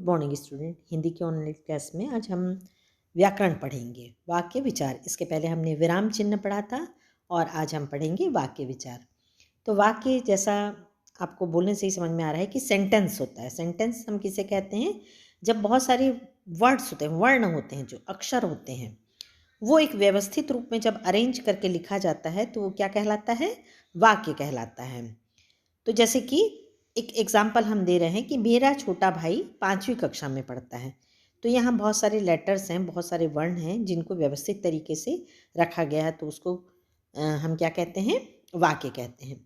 Good morning student. Hindi के online class में आज हम व्याकरण पढ़ेंगे, वाक्य विचार। इसके पहले हमने विराम चिन्ह पढ़ा था और आज हम पढ़ेंगे वाक्य विचार। तो वाक्य जैसा आपको बोलने से ही समझ में आ रहा है कि सेंटेंस होता है। सेंटेंस हम किसे कहते हैं? जब बहुत सारे वर्ड्स होते हैं, वर्ण होते हैं, जो अक्षर होते हैं, वो एक व्यवस्थित रूप में जब अरेंज करके लिखा जाता है तो वो क्या कहलाता है? वाक्य कहलाता है। तो जैसे कि एक एग्जाम्पल हम दे रहे हैं कि मेरा छोटा भाई 5वीं कक्षा में पढ़ता है। तो यहाँ बहुत सारे लेटर्स हैं, बहुत सारे वर्ण हैं जिनको व्यवस्थित तरीके से रखा गया है, तो उसको हम क्या कहते हैं? वाक्य कहते हैं।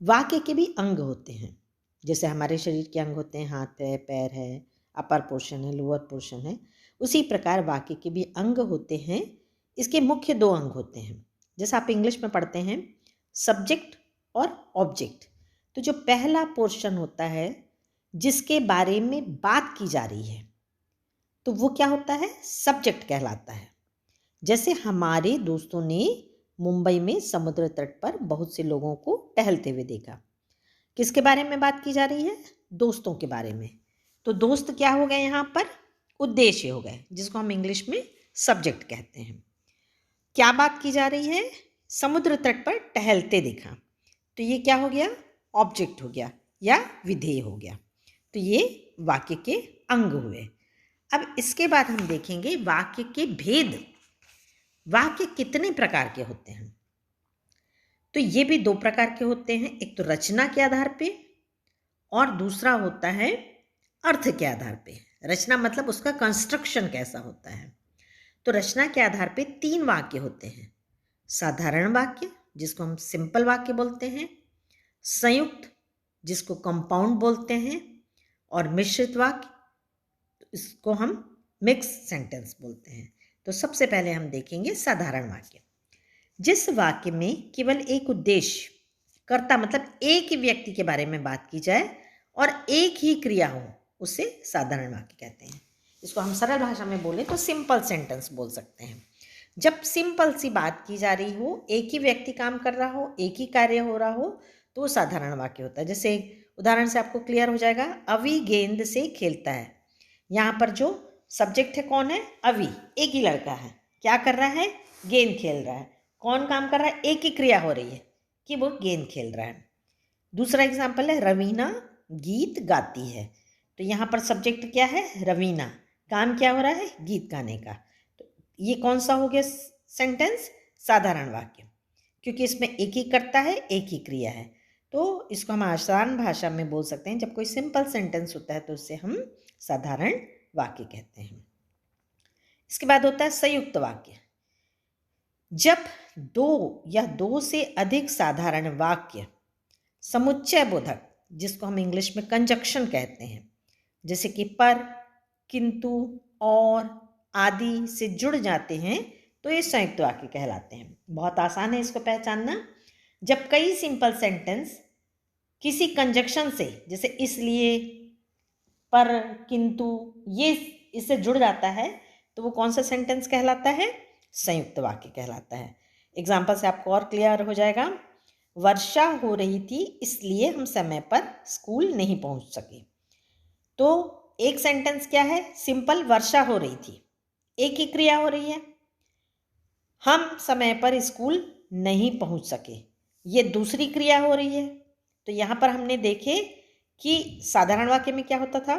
वाक्य के भी अंग होते हैं, जैसे हमारे शरीर के अंग होते हैं, हाथ है, पैर है, अपर पोर्शन है, लोअर पोर्शन है। उसी प्रकार वाक्य के भी अंग होते हैं। इसके मुख्य 2 अंग होते हैं। जैसे आप इंग्लिश में पढ़ते हैं सब्जेक्ट और ऑब्जेक्ट। तो जो पहला पोर्शन होता है जिसके बारे में बात की जा रही है, तो वो क्या होता है? सब्जेक्ट कहलाता है। जैसे हमारे दोस्तों ने मुंबई में समुद्र तट पर बहुत से लोगों को टहलते हुए देखा। किसके बारे में बात की जा रही है? दोस्तों के बारे में। तो दोस्त क्या हो गए यहाँ पर? उद्देश्य हो गए, जिसको हम इंग्लिश में सब्जेक्ट कहते हैं। क्या बात की जा रही है? समुद्र तट पर टहलते देखा, तो ये क्या हो गया? ऑब्जेक्ट हो गया या विधेय हो गया। तो ये वाक्य के अंग हुए। अब इसके बाद हम देखेंगे वाक्य के भेद। वाक्य कितने प्रकार के होते हैं? तो ये भी 2 प्रकार के होते हैं। एक तो रचना के आधार पे और दूसरा होता है अर्थ के आधार पे। रचना मतलब उसका कंस्ट्रक्शन कैसा होता है। तो रचना के आधार पे 3 वाक्य होते हैं। साधारण वाक्य, जिसको हम सिंपल वाक्य बोलते हैं, संयुक्त, जिसको कंपाउंड बोलते हैं, और मिश्रित वाक्य, इसको हम मिक्स सेंटेंस बोलते हैं। तो सबसे पहले हम देखेंगे साधारण वाक्य। जिस वाक्य में केवल एक उद्देश्य, कर्ता मतलब एक ही व्यक्ति के बारे में बात की जाए और एक ही क्रिया हो, उसे साधारण वाक्य कहते हैं। इसको हम सरल भाषा में बोले तो सिंपल सेंटेंस बोल सकते हैं। जब सिंपल सी बात की जा रही हो, एक ही व्यक्ति काम कर रहा हो, एक ही कार्य हो रहा हो, तो वो साधारण वाक्य होता है। जैसे उदाहरण से आपको क्लियर हो जाएगा, अवि गेंद से खेलता है। यहाँ पर जो सब्जेक्ट है कौन है? अवि, एक ही लड़का है। क्या कर रहा है? गेंद खेल रहा है। कौन काम कर रहा है? एक ही क्रिया हो रही है कि वो गेंद खेल रहा है। दूसरा एग्जाम्पल है, रवीना गीत गाती है। तो यहाँ पर सब्जेक्ट क्या है? रवीना। काम क्या हो रहा है? गीत गाने का। तो ये कौन सा हो गया सेंटेंस? साधारण वाक्य, क्योंकि इसमें एक ही कर्ता है, एक ही क्रिया है। तो इसको हम आसान भाषा में बोल सकते हैं। जब कोई सिंपल सेंटेंस होता है तो उससे हम साधारण वाक्य कहते हैं। इसके बाद होता है संयुक्त वाक्य। जब 2 या 2 से अधिक साधारण वाक्य समुच्चय बोधक, जिसको हम इंग्लिश में कंजक्शन कहते हैं, जैसे कि पर, किंतु, और आदि से जुड़ जाते हैं, तो ये संयुक्त वाक्य कहलाते हैं। बहुत आसान है इसको पहचानना। जब कई सिंपल सेंटेंस किसी कंजक्शन से, जैसे इसलिए, पर, किंतु, ये इससे जुड़ जाता है, तो वो कौन सा सेंटेंस कहलाता है? संयुक्त वाक्य कहलाता है। एग्जाम्पल से आपको और क्लियर हो जाएगा। वर्षा हो रही थी इसलिए हम समय पर स्कूल नहीं पहुंच सके। तो एक सेंटेंस क्या है? सिंपल, वर्षा हो रही थी, एक ही क्रिया हो रही है। हम समय पर स्कूल नहीं पहुंच सके, ये दूसरी क्रिया हो रही है। तो यहाँ पर हमने देखे कि साधारण वाक्य में क्या होता था?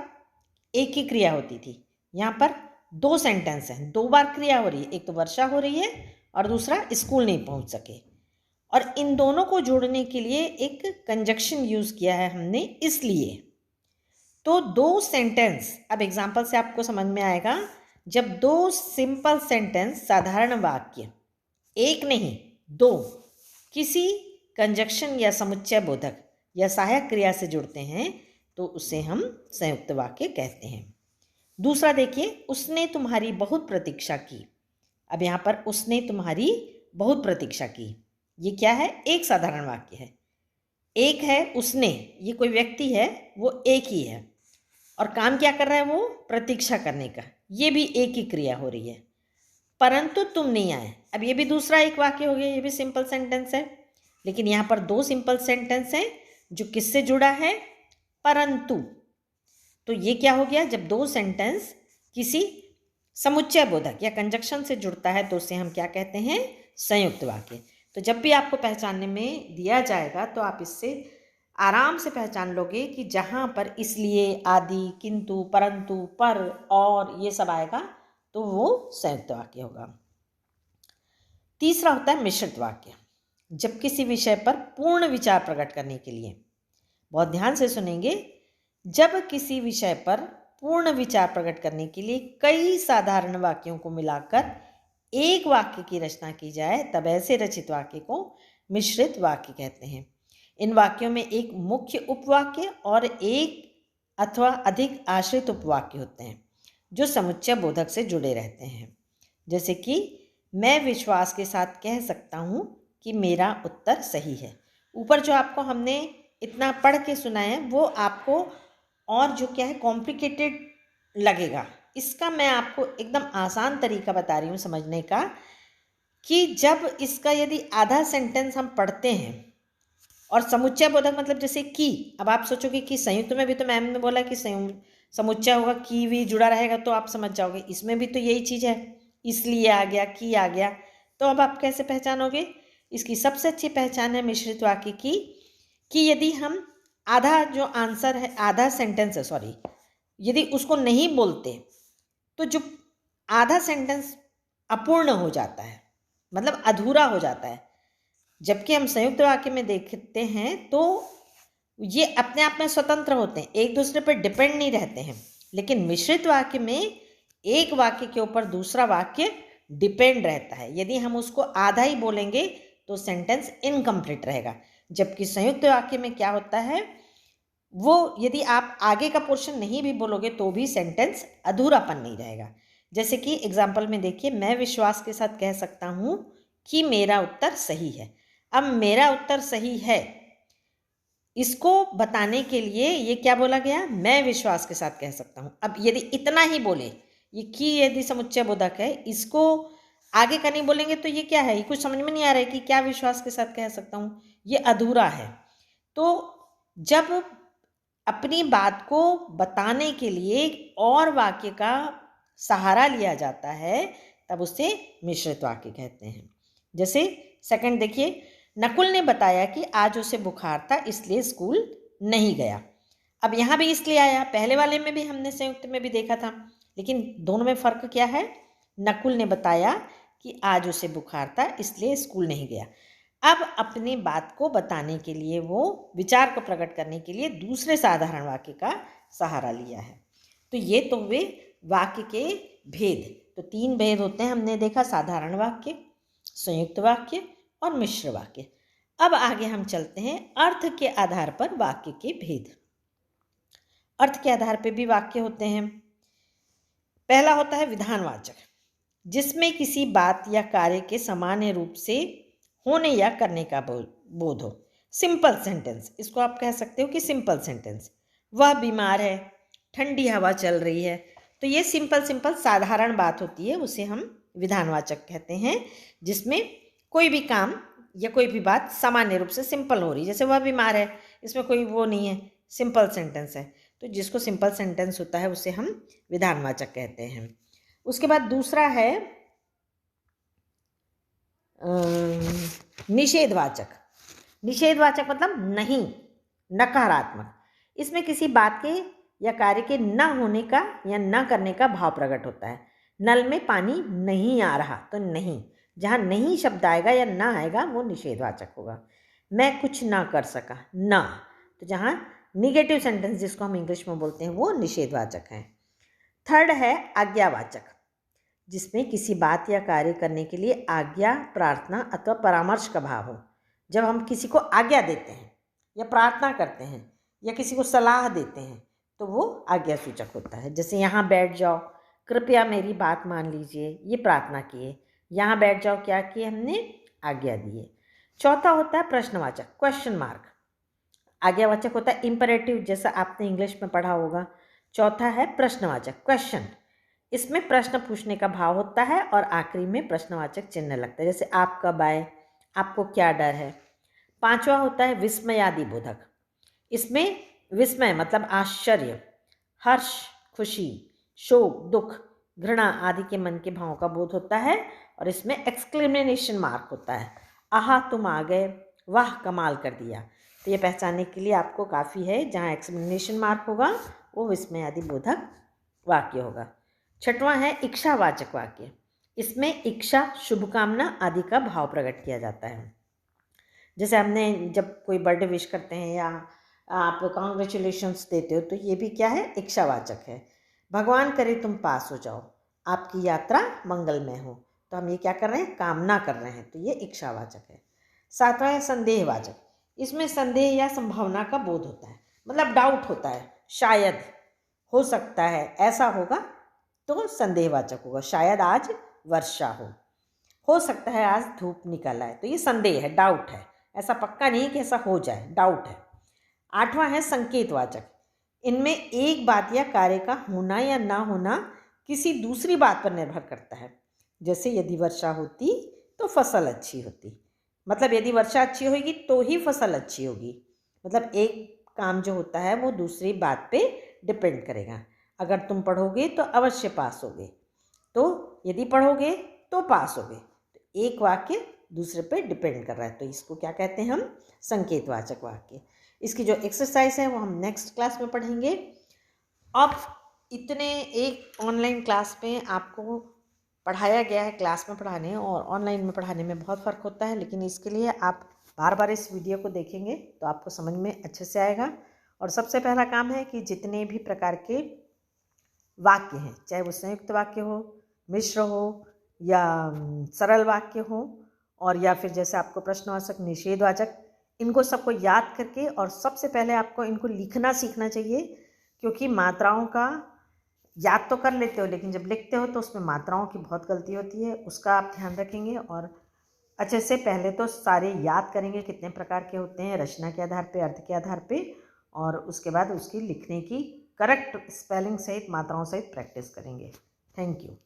एक ही क्रिया होती थी। यहाँ पर 2 सेंटेंस हैं, 2 बार क्रिया हो रही है। एक तो वर्षा हो रही है और दूसरा स्कूल नहीं पहुंच सके। और इन दोनों को जोड़ने के लिए एक कंजक्शन यूज किया है हमने, इसलिए। तो 2 सेंटेंस, अब एग्जाम्पल से आपको समझ में आएगा। जब 2 सिंपल सेंटेंस, साधारण वाक्य, एक नहीं 2, किसी कंजक्शन या समुच्चय बोधक या सहायक क्रिया से जुड़ते हैं, तो उसे हम संयुक्त वाक्य कहते हैं। दूसरा देखिए, उसने तुम्हारी बहुत प्रतीक्षा की। अब यहाँ पर उसने तुम्हारी बहुत प्रतीक्षा की, ये क्या है? एक साधारण वाक्य है। एक है उसने, ये कोई व्यक्ति है, वो एक ही है, और काम क्या कर रहा है? वो प्रतीक्षा करने का, ये भी एक ही क्रिया हो रही है। परंतु तुम नहीं आए, अब ये भी दूसरा एक वाक्य हो गया, ये भी सिंपल सेंटेंस है। लेकिन यहाँ पर 2 सिंपल सेंटेंस हैं जो किससे जुड़ा है? परंतु। तो ये क्या हो गया, जब दो सेंटेंस किसी समुच्चय बोधक या कंजक्शन से जुड़ता है तो उसे हम क्या कहते हैं, संयुक्त वाक्य। तो जब भी आपको पहचानने में दिया जाएगा तो आप इससे आराम से पहचान लोगे कि जहाँ पर इसलिए, आदि, किंतु, परंतु, पर, और ये सब आएगा तो वो संयुक्त वाक्य होगा। तीसरा होता है मिश्रित वाक्य। जब किसी विषय पर पूर्ण विचार प्रकट करने के लिए, बहुत ध्यान से सुनेंगे, जब किसी विषय पर पूर्ण विचार प्रकट करने के लिए कई साधारण वाक्यों को मिलाकर एक वाक्य की रचना की जाए तब ऐसे रचित वाक्य को मिश्रित वाक्य कहते हैं। इन वाक्यों में एक मुख्य उपवाक्य और एक अथवा अधिक आश्रित उपवाक्य होते हैं जो समुच्चय बोधक से जुड़े रहते हैं। जैसे कि मैं विश्वास के साथ कह सकता हूँ कि मेरा उत्तर सही है। ऊपर जो आपको हमने इतना पढ़ के सुना है वो आपको और जो क्या है कॉम्प्लिकेटेड लगेगा। इसका मैं आपको एकदम आसान तरीका बता रही हूँ समझने का, कि जब इसका यदि आधा सेंटेंस हम पढ़ते हैं और समुच्चय बोधक मतलब जैसे कि, अब आप सोचोगे कि संयुक्त में भी तो मैम ने बोला कि समुच्चय होगा, की भी जुड़ा रहेगा, तो आप समझ जाओगे इसमें भी तो यही चीज़ है, इसलिए आ गया, की आ गया। तो अब आप कैसे पहचानोगे? इसकी सबसे अच्छी पहचान है मिश्रित वाक्य की, कि यदि हम आधा जो आंसर है, आधा सेंटेंस है, सॉरी, यदि उसको नहीं बोलते तो जो आधा सेंटेंस अपूर्ण हो जाता है, मतलब अधूरा हो जाता है। जबकि हम संयुक्त वाक्य में देखते हैं तो ये अपने आप में स्वतंत्र होते हैं, एक दूसरे पर डिपेंड नहीं रहते हैं। लेकिन मिश्रित वाक्य में एक वाक्य के ऊपर दूसरा वाक्य डिपेंड रहता है। यदि हम उसको आधा ही बोलेंगे तो सेंटेंस इनकम्प्लीट रहेगा। जबकि संयुक्त वाक्य में क्या होता है, वो यदि आप आगे का पोर्शन नहीं भी बोलोगे तो भी सेंटेंस अधूरापन नहीं रहेगा। जैसे कि एग्जाम्पल में देखिए, मैं विश्वास के साथ कह सकता हूँ कि मेरा उत्तर सही है। अब मेरा उत्तर सही है, इसको बताने के लिए ये क्या बोला गया, मैं विश्वास के साथ कह सकता हूँ। अब यदि इतना ही बोले, ये की यदि समुच्चय बोधक है, इसको आगे का नहीं बोलेंगे तो ये क्या है, ये कुछ समझ में नहीं आ रहा है कि क्या विश्वास के साथ कह सकता हूँ, ये अधूरा है। तो जब अपनी बात को बताने के लिए और वाक्य का सहारा लिया जाता है तब उसे मिश्रित वाक्य कहते हैं। जैसे सेकंड देखिए, नकुल ने बताया कि आज उसे बुखार था इसलिए स्कूल नहीं गया। अब यहाँ भी इसलिए आया, पहले वाले में भी हमने संयुक्त में भी देखा था, लेकिन दोनों में फ़र्क क्या है, नकुल ने बताया कि आज उसे बुखार था इसलिए स्कूल नहीं गया। अब अपनी बात को बताने के लिए, वो विचार को प्रकट करने के लिए दूसरे साधारण वाक्य का सहारा लिया है। तो ये तो वे वाक्य के भेद, तो 3 भेद होते हैं हमने देखा, साधारण वाक्य, संयुक्त वाक्य और मिश्र वाक्य। अब आगे हम चलते हैं अर्थ के आधार पर वाक्य के भेद। अर्थ के आधार पर भी वाक्य होते हैं। पहला होता है विधानवाचक, जिसमें किसी बात या कार्य के सामान्य रूप से होने या करने का बोध हो। सिंपल सेंटेंस, इसको आप कह सकते हो कि सिंपल सेंटेंस। वह बीमार है, ठंडी हवा चल रही है, तो ये सिंपल साधारण बात होती है, उसे हम विधानवाचक कहते हैं, जिसमें कोई भी काम या कोई भी बात सामान्य रूप से सिंपल हो रही है। जैसे वह बीमार है, इसमें कोई वो नहीं है, सिंपल सेंटेंस है, तो जिसको सिंपल सेंटेंस होता है उसे हम विधानवाचक कहते हैं। उसके बाद दूसरा है निषेधवाचक। निषेधवाचक मतलब नहीं, नकारात्मक। इसमें किसी बात के या कार्य के न होने का या न करने का भाव प्रकट होता है। नल में पानी नहीं आ रहा तो नहीं, जहाँ नहीं शब्द आएगा या ना आएगा वो निषेधवाचक होगा। मैं कुछ ना कर सका, ना, तो जहाँ निगेटिव सेंटेंस जिसको हम इंग्लिश में बोलते हैं वो निषेधवाचक है। थर्ड है आज्ञावाचक, जिसमें किसी बात या कार्य करने के लिए आज्ञा, प्रार्थना अथवा परामर्श का भाव हो। जब हम किसी को आज्ञा देते हैं या प्रार्थना करते हैं या किसी को सलाह देते हैं तो वो आज्ञा सूचक होता है। जैसे यहाँ बैठ जाओ, कृपया मेरी बात मान लीजिए, ये प्रार्थना किए। यहाँ बैठ जाओ क्या किए, हमने आज्ञा दी है। चौथा होता है प्रश्नवाचक, क्वेश्चन मार्क। आज्ञावाचक होता है इम्परेटिव, जैसा आपने इंग्लिश में पढ़ा होगा। चौथा है प्रश्नवाचक, क्वेश्चन, इसमें प्रश्न पूछने का भाव होता है और आखिरी में प्रश्नवाचक चिन्ह लगता है, जैसे आप कब आए, आपको क्या डर है। पांचवा होता है विस्मयादि बोधक। इसमें विस्मय मतलब आश्चर्य, हर्ष, खुशी, शोक, दुख, घृणा आदि के मन के भावों का बोध होता है और इसमें एक्सक्लेमेशन मार्क होता है। आहा तुम आ गए, वाह कमाल कर दिया। तो ये पहचानने के लिए आपको काफ़ी है, जहाँ एक्सक्लेमेशन मार्क होगा वो विस्मय आदि बोधक वाक्य होगा। छठवां है इच्छावाचक वाक्य। इसमें इच्छा, शुभकामना आदि का भाव प्रकट किया जाता है। जैसे हमने जब कोई बर्थडे विश करते हैं या आप कॉन्ग्रेचुलेशंस देते हो, तो ये भी क्या है, इच्छावाचक है। भगवान करे तुम पास हो जाओ, आपकी यात्रा मंगलमय हो। तो हम ये क्या कर रहे हैं, कामना कर रहे हैं, तो ये इच्छावाचक है। सातवां है संदेहवाचक। इसमें संदेह या संभावना का बोध होता है, मतलब डाउट होता है, शायद, हो सकता है, ऐसा होगा, तो संदेहवाचक होगा। शायद आज वर्षा हो सकता है आज धूप निकल आए, तो ये संदेह है, डाउट है, ऐसा पक्का नहीं कि ऐसा हो जाए, डाउट है। आठवां है संकेतवाचक। इनमें एक बात या कार्य का होना या ना होना किसी दूसरी बात पर निर्भर करता है। जैसे यदि वर्षा होती तो फसल अच्छी होती, मतलब यदि वर्षा अच्छी होगी तो ही फसल अच्छी होगी। मतलब एक काम जो होता है वो दूसरी बात पे डिपेंड करेगा। अगर तुम पढ़ोगे तो अवश्य पास होगे, तो यदि पढ़ोगे तो पास होगे। तो एक वाक्य दूसरे पे डिपेंड कर रहा है, तो इसको क्या कहते हैं हम, संकेतवाचक वाक्य। इसकी जो एक्सरसाइज है वो हम नेक्स्ट क्लास में पढ़ेंगे। अब इतने एक ऑनलाइन क्लास में आपको पढ़ाया गया है, क्लास में पढ़ाने और ऑनलाइन में पढ़ाने में बहुत फ़र्क होता है, लेकिन इसके लिए आप बार बार इस वीडियो को देखेंगे तो आपको समझ में अच्छे से आएगा। और सबसे पहला काम है कि जितने भी प्रकार के वाक्य हैं, चाहे वो संयुक्त वाक्य हो, मिश्र हो या सरल वाक्य हो, और या फिर जैसे आपको प्रश्नवाचक, निषेधवाचक, इनको सबको याद करके और सबसे पहले आपको इनको लिखना सीखना चाहिए। क्योंकि मात्राओं का याद तो कर लेते हो, लेकिन जब लिखते हो तो उसमें मात्राओं की बहुत गलती होती है, उसका आप ध्यान रखेंगे। और अच्छे से पहले तो सारे याद करेंगे कितने प्रकार के होते हैं, रचना के आधार पे, अर्थ के आधार पे, और उसके बाद उसकी लिखने की करेक्ट स्पेलिंग सहित, मात्राओं सहित प्रैक्टिस करेंगे। Thank you.